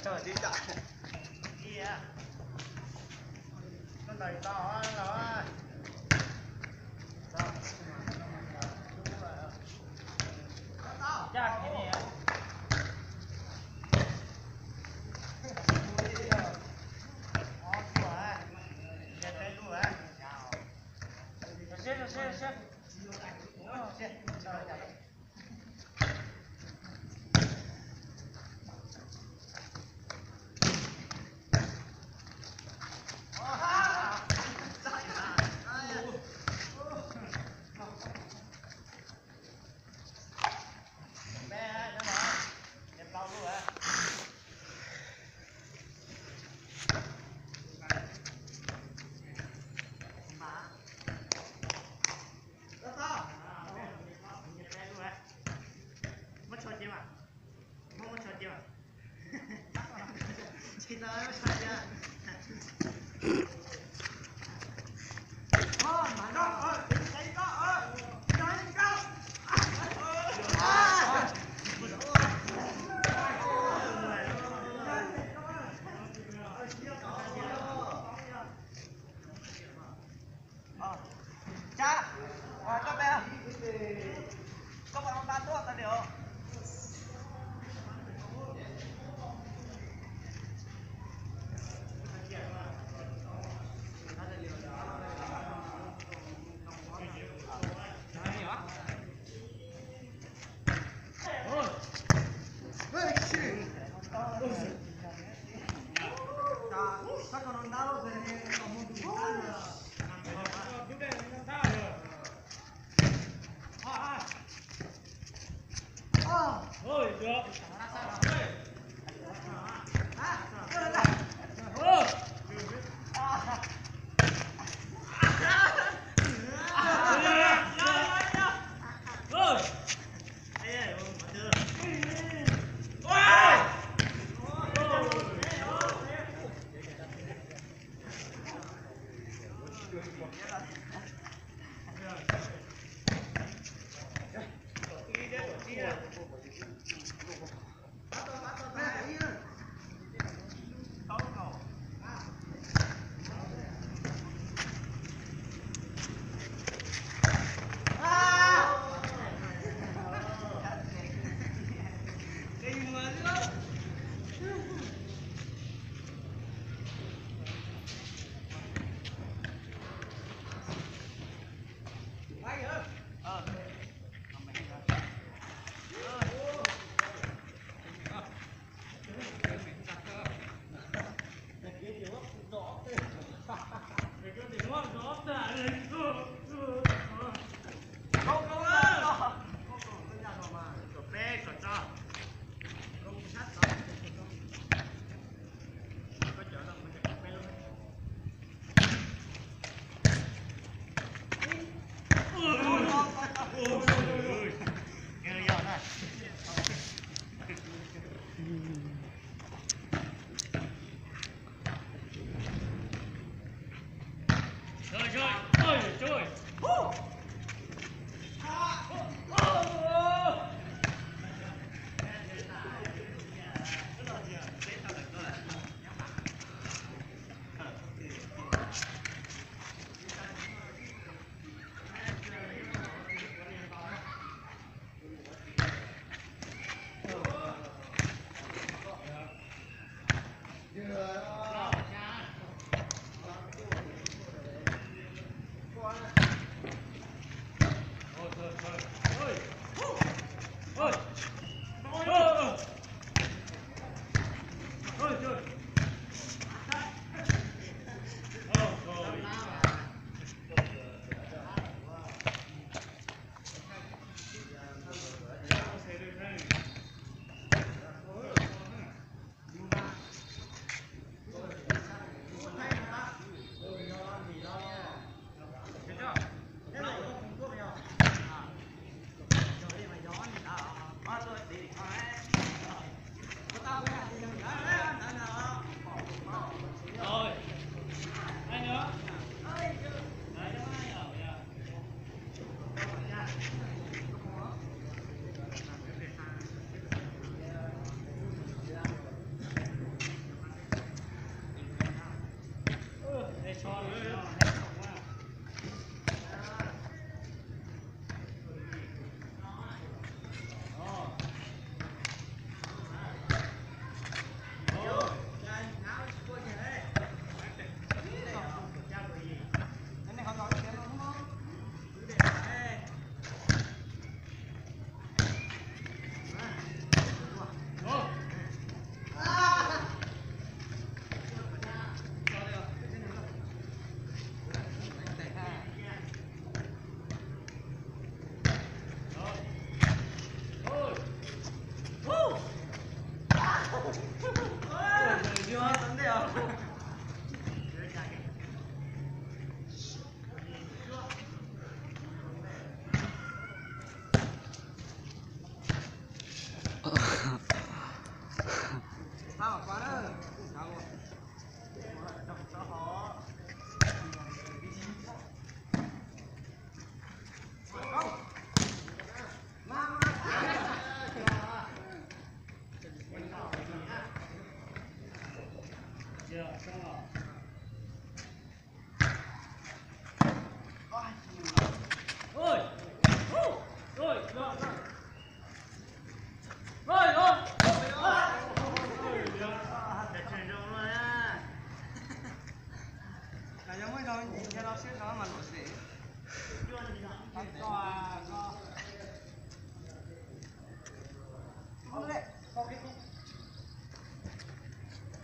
Trời đi chạy. Đi à. Con đẩy to rồi. Chắc cái này. Chị tới mới sao chưa? Mà nó ơi, cái đó ơi. Cái đó. Cha, các bé. Các bạn ta tốt ta điều. Ôi, được.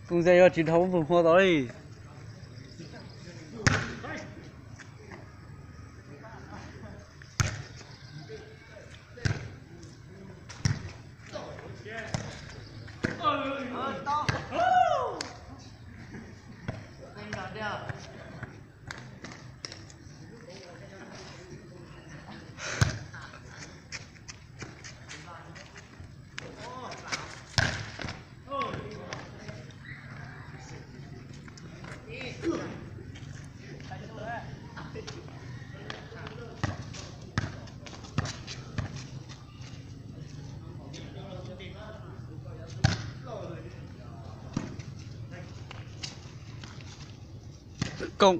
Cùng dây vào chiến thống vùng hoa tới. Công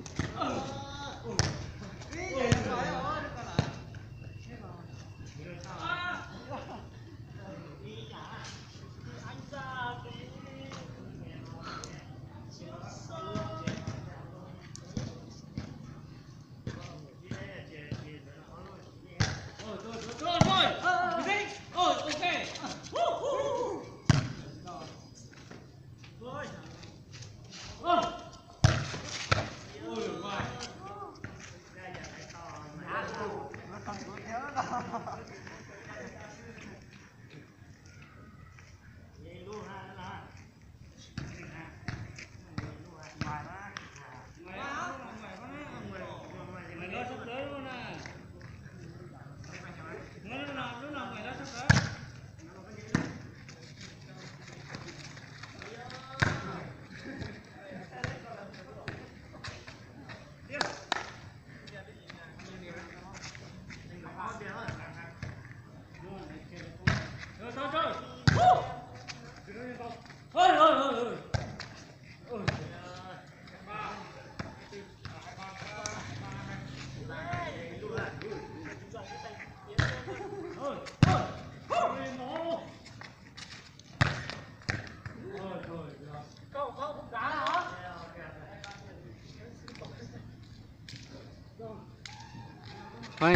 Hay.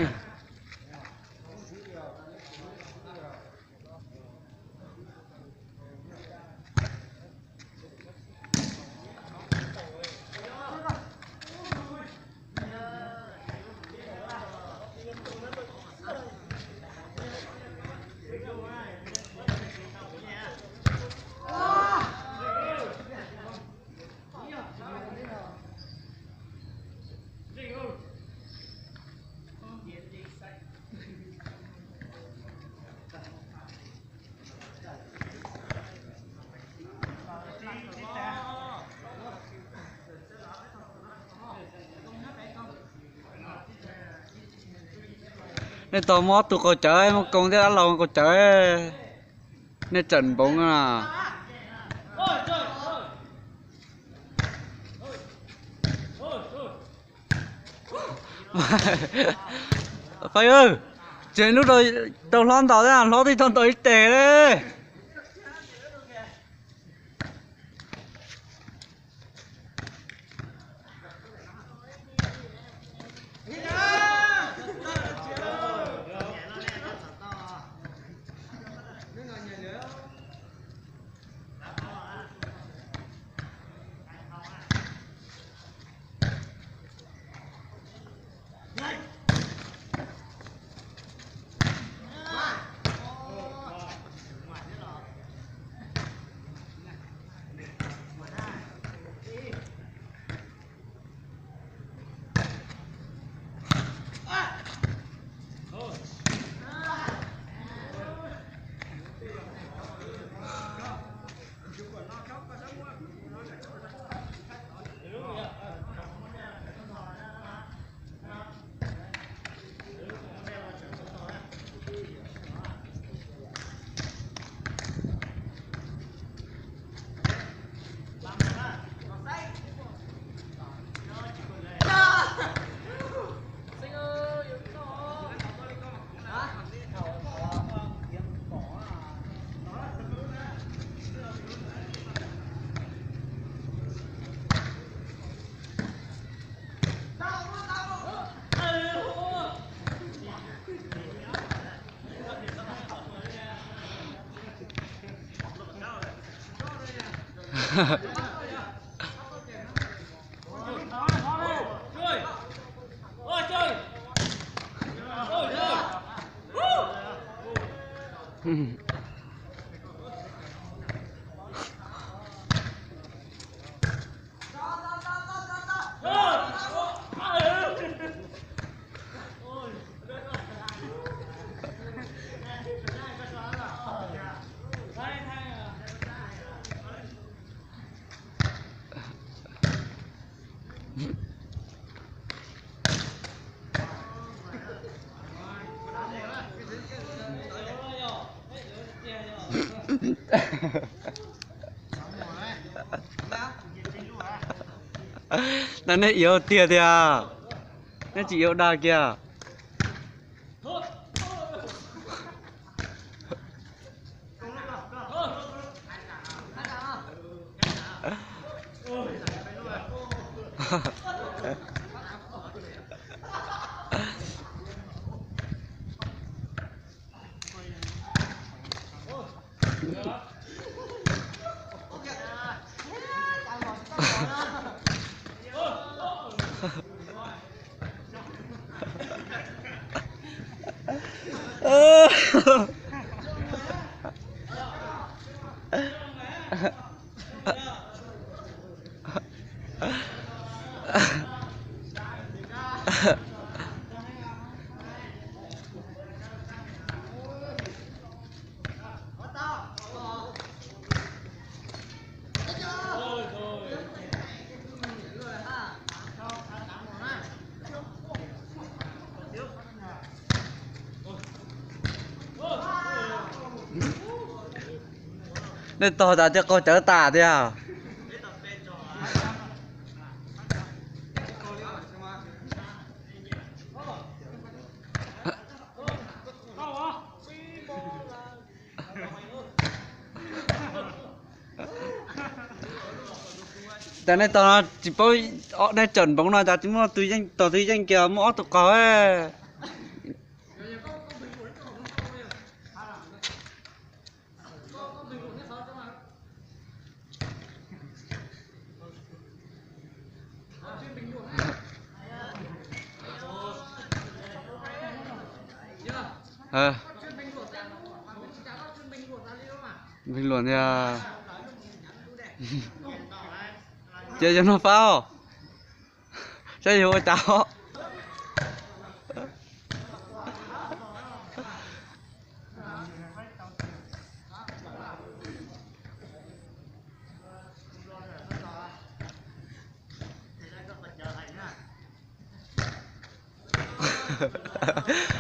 Nên tò mò tụi cô chơi mà công thế đã lâu cô chơi nên trận bóng à. Phải ơi chuyện lúc đầu lon tỏ ra nó thì thằng tới tệ đấy. Nó yếu tiền thì à, nó chỉ yếu đa kìa. Nên to ra cho con chở tả thế à. Tại này tao chỉ bơi ở đây chuẩn bóng nào ta chỉ mua tùy danh kia mua tụ có ấy. Bình luận thì à. Chơi cho nó phao. Chơi vô cháu.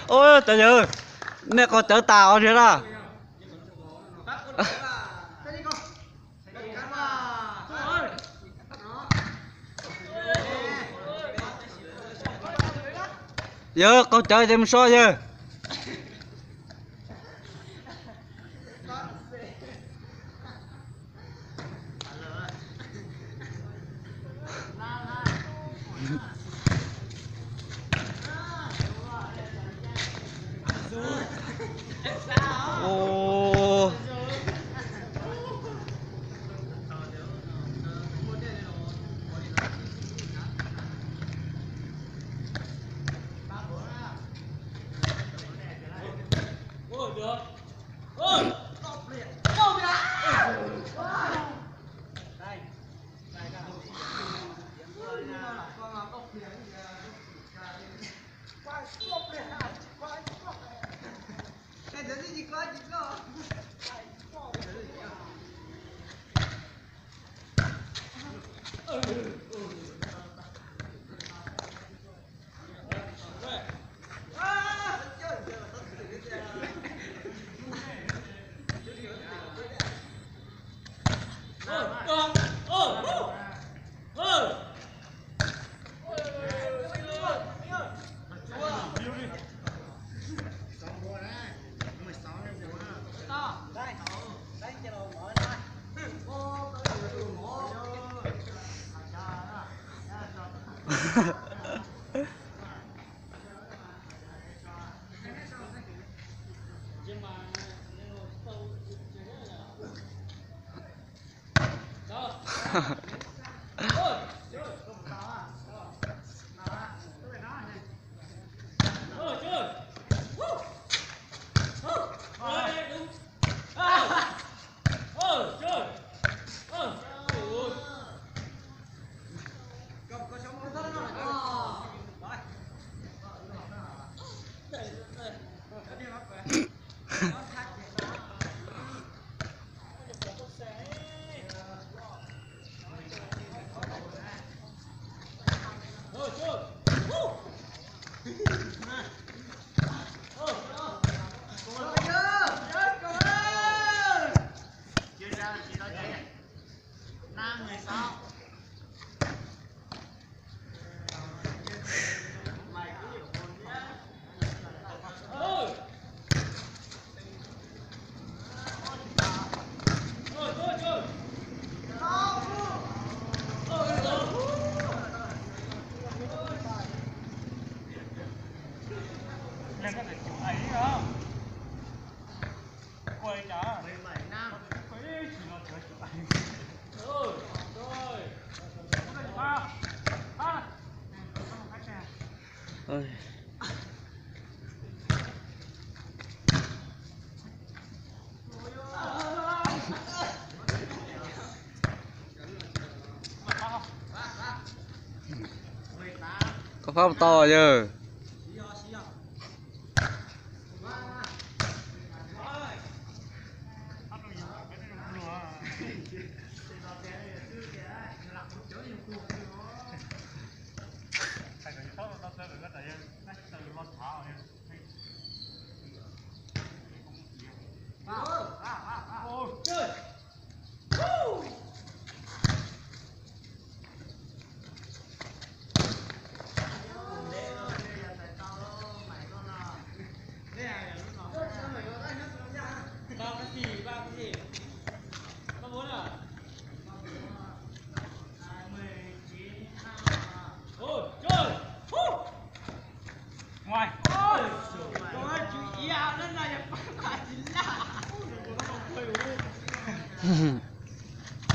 Ôi trời ơi, nè con chở tàu thế đó. Giờ con chơi thêm số giờ. Ô. Ôi. Có pháp to chứ.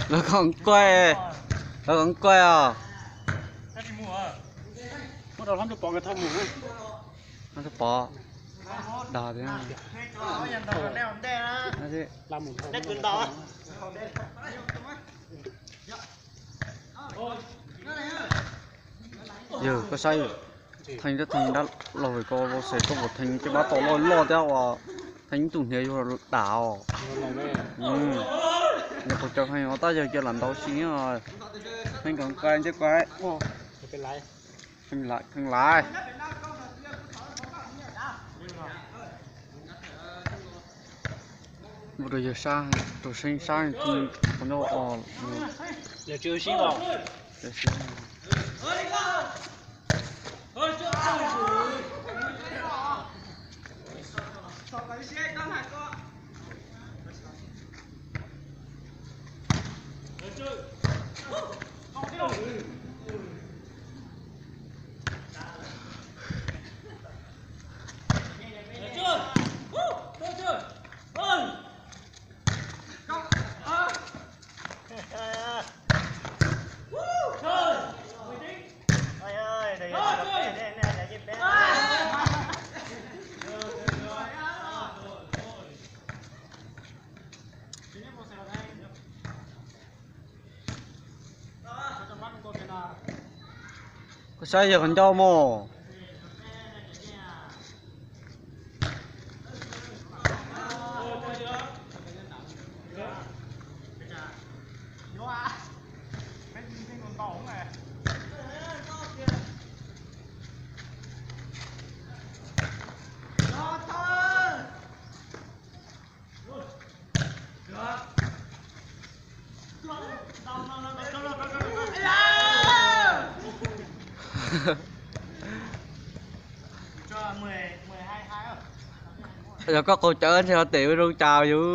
Nó còn quay, nó còn quay à? Mất đầu lắm cho bỏ cái thau mũ. Nó sẽ bỏ đào thế nào? Làm một Đét cứng đó. Giờ có say thành rất thành đã lòi có vô sẽ có một thành cái bát to lòi lo theo à thành tụi này vô đảo. Nhà cuộc chơi hay nó ta giờ chơi làm đâu xí rồi thành còn quay chứ quay. Cái lái. Không lại. Một đôi giờ sang, đồ sinh sang thì còn đâu Giờ chưa xí vào. có sai giờ còn cho mồ. Cho 12 rồi. Giờ có cô chở theo tiểu luôn chào vô.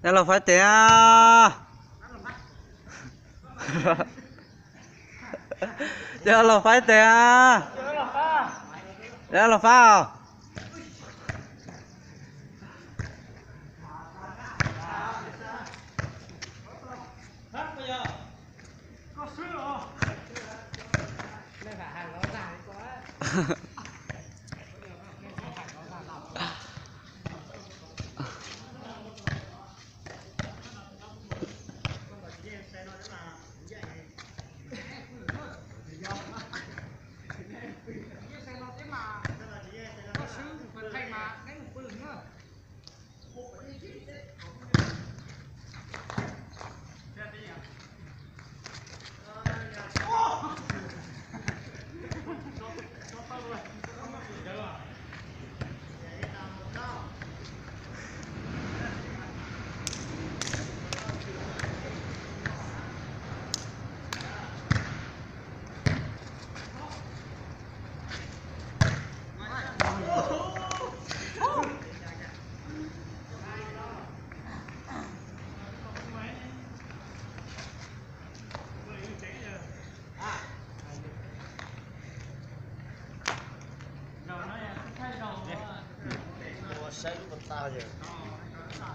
Đây là phải té. Đây là phải té. Đây là phao.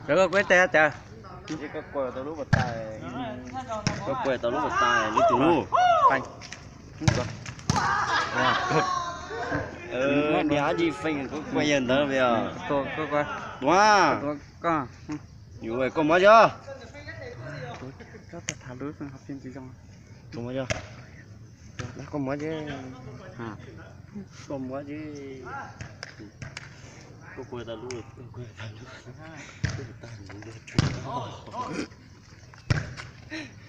Được rồi, quét té chà. Chỉ có quẹo tao lúc bật tài, có quẹo tao lúc bật tài, lúc chủ lu, phanh. Đi hả gì phanh có quay dần đó bây giờ. Có. Wow. Có. Nhiều người có mới chưa? Có thả lưới học sinh chỉ trong. Có mới chưa? Đã có mới chứ. À. Có mới chứ. Có quẹo tao lúc, có quẹo tao lúc.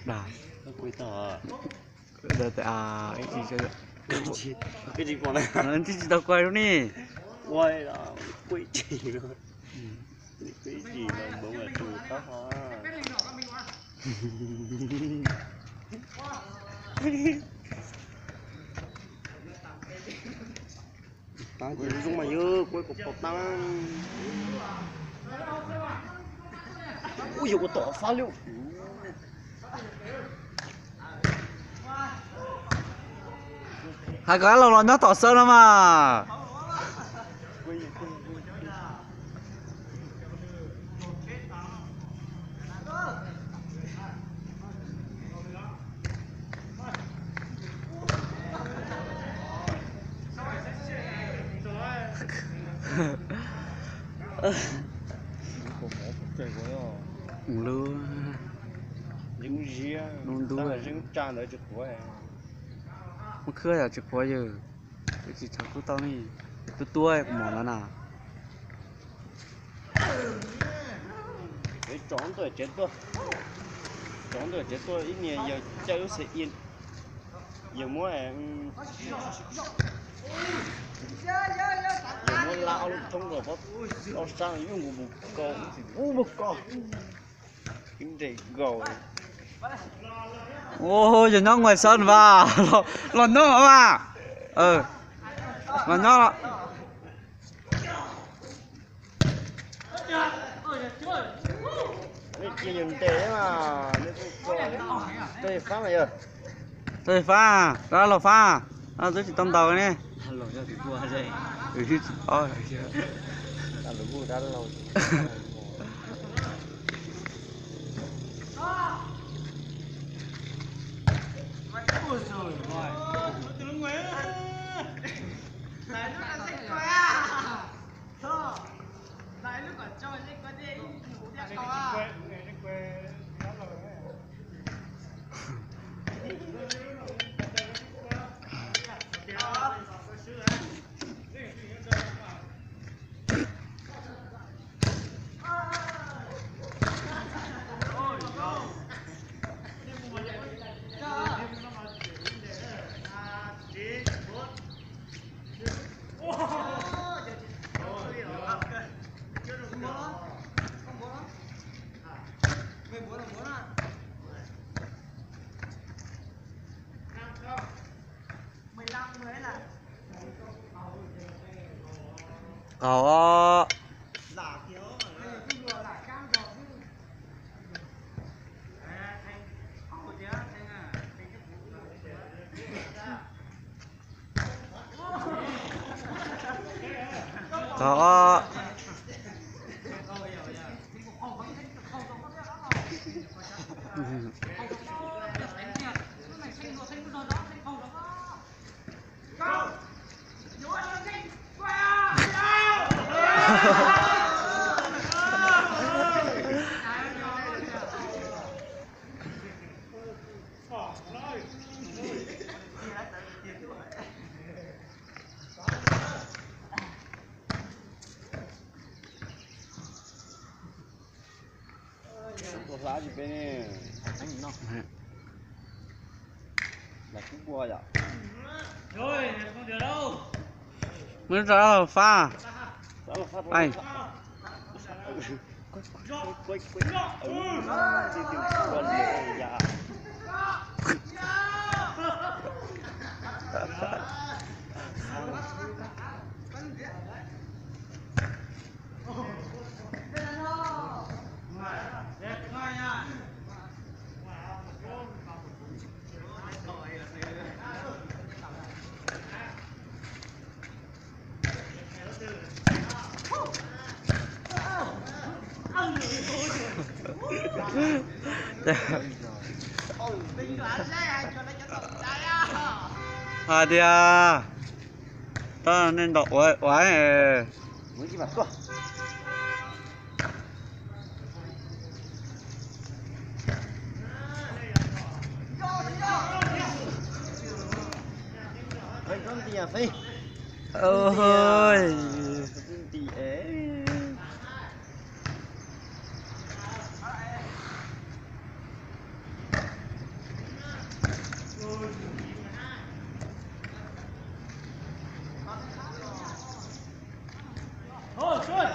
Đà. Có quẹo tao. Được Cái gì còn này? anh chỉ tao quay luôn đi. Quay là quay gì rồi? Cái gì mà bố là chủ tao hả? Ta chỉ dùng mà dơ quay cục cột tăng. Ui dồi có tỏ phá liệu. Hai cái lâu nó tỏ sơn lắm mà. Lưa Dính ria. Đúng đúng rồi. Dính tràn ở chỗ của em. Nó khơi là chụp quá giờ. Cái gì cháu cứ tao này. Tôi mỏ nó nào. Cái trốn tôi chết tôi. Trốn tôi chết tôi ít nhiều giờ chơi sẽ yên. Giờ mỗi em giờ mỗi lao trong rồi bóp lao sang những một con kinh tế gầu Ô giờ nó ngoài sân vào. Lon nó mà. Lon nó. cái kia dùng tế mà tôi phá mày rồi Tôi pha, đó là pha. Tôi chỉ tông tàu này. lột ra thì tua dậy Ôi. Đã đúng rồi, đã lâu. Ôi trời ơi. Tướng Nguyễn. Lại lúc ăn xích quay à. Thơ. Lại lúc ở chơi xích quay đi. Ngủ đẹp to à. Có. Giả thiếu mà. Vừa lại cam giọt chứ. Thanh. Ồ thế á, Thanh à. Có. Có lá gì bên này? Anh nó. Là cũng bùa vậy. Rồi, không được đâu. Mới ra là pha. Đó là phát Anh. Quay. Đi từ con này dạ. À đi à. Ta nên đọc quái quái này. Mới chỉ mặt to. Vậy con gì à Phi? Ôi. Gì ấy? Thôi, chơi.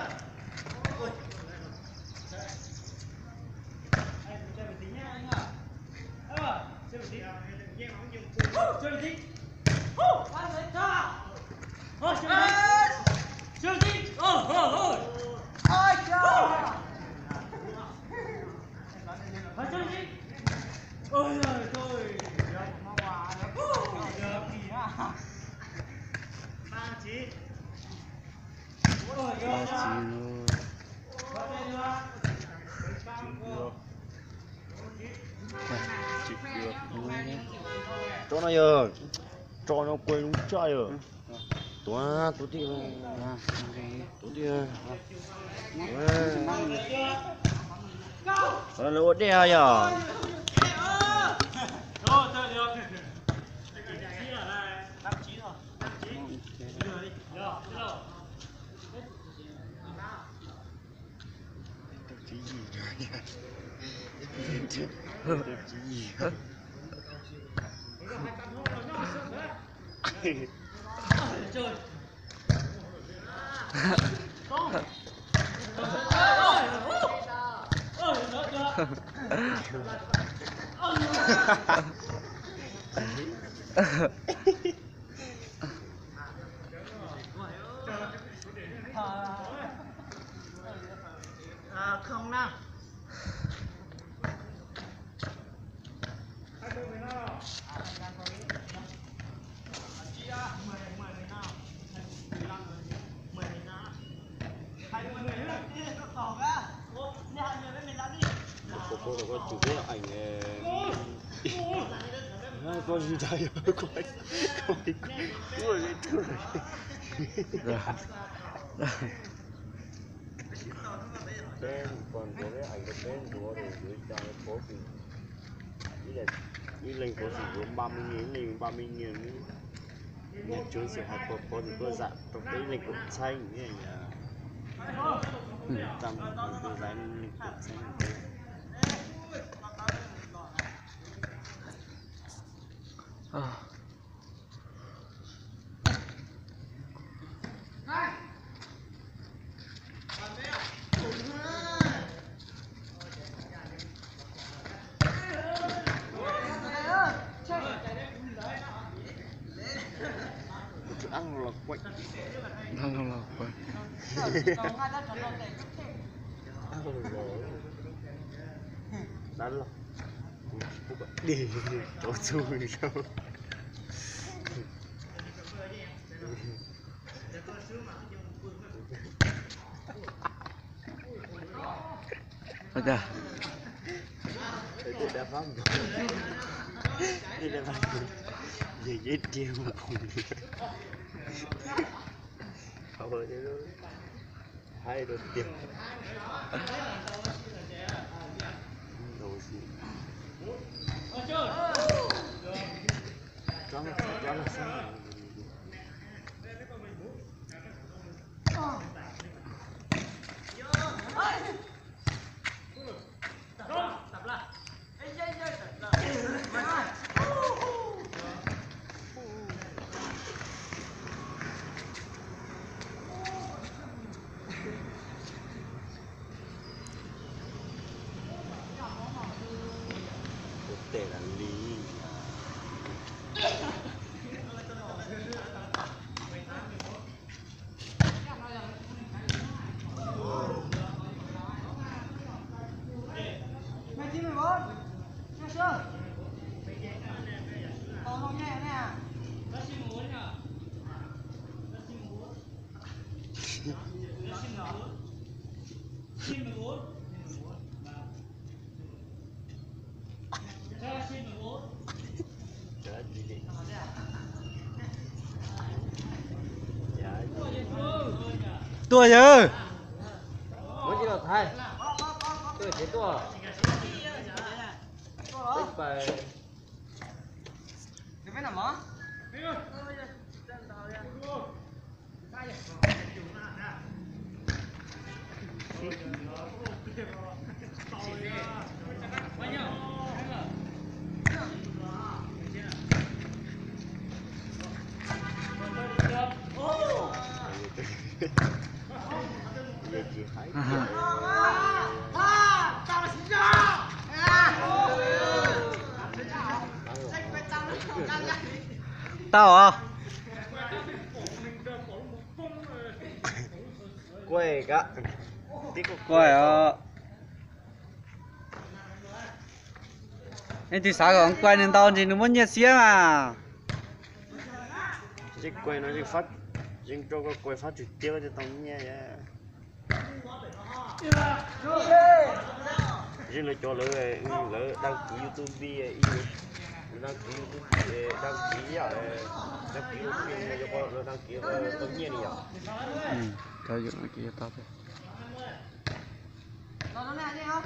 Cho nó giờ, cho nó quên đúng chơi rồi. Tôi đi, tôi đi. Nó lỗ đeo nhở. Không nào. cô có chụp cái ảnh con gì đây quay quay lên thôi tên còn có cái ảnh cái tên của rồi gửi cho cái phố thì như lên phố thì gồm 30.000 lên 30.000 nên chú sẽ học phố thì có dạng trong đấy lên cũng xanh như này tầm cái dạng lên cũng xanh ăn lọc quậy ăn lọc quậy đánh lọc đi chỗ chui sao Ôi trời. Đây đã phát đây đã phát gì dễ chiêu mà cùng không rồi chứ hai đôi tiền đồ gì cho nó sao để là lý Tua chứ. mới chỉ là thay tôi chỉ tua tích bài cái nào mà về chị thấy Tao à? quê cả Quay à? Anh thì sao còn quay nên tao thì nó muốn nhiệt xía mà. chứ quê nó chỉ phát nhưng cho có quê phát trực tiếp cho tao nghe vậy chứ nó cho lỡ đăng ký YouTube đăng ký YouTube đăng ký à đăng ký YouTube cho con đăng ký tao nghe đi à Thôi dụ nó kia tao thôi. nó này đi không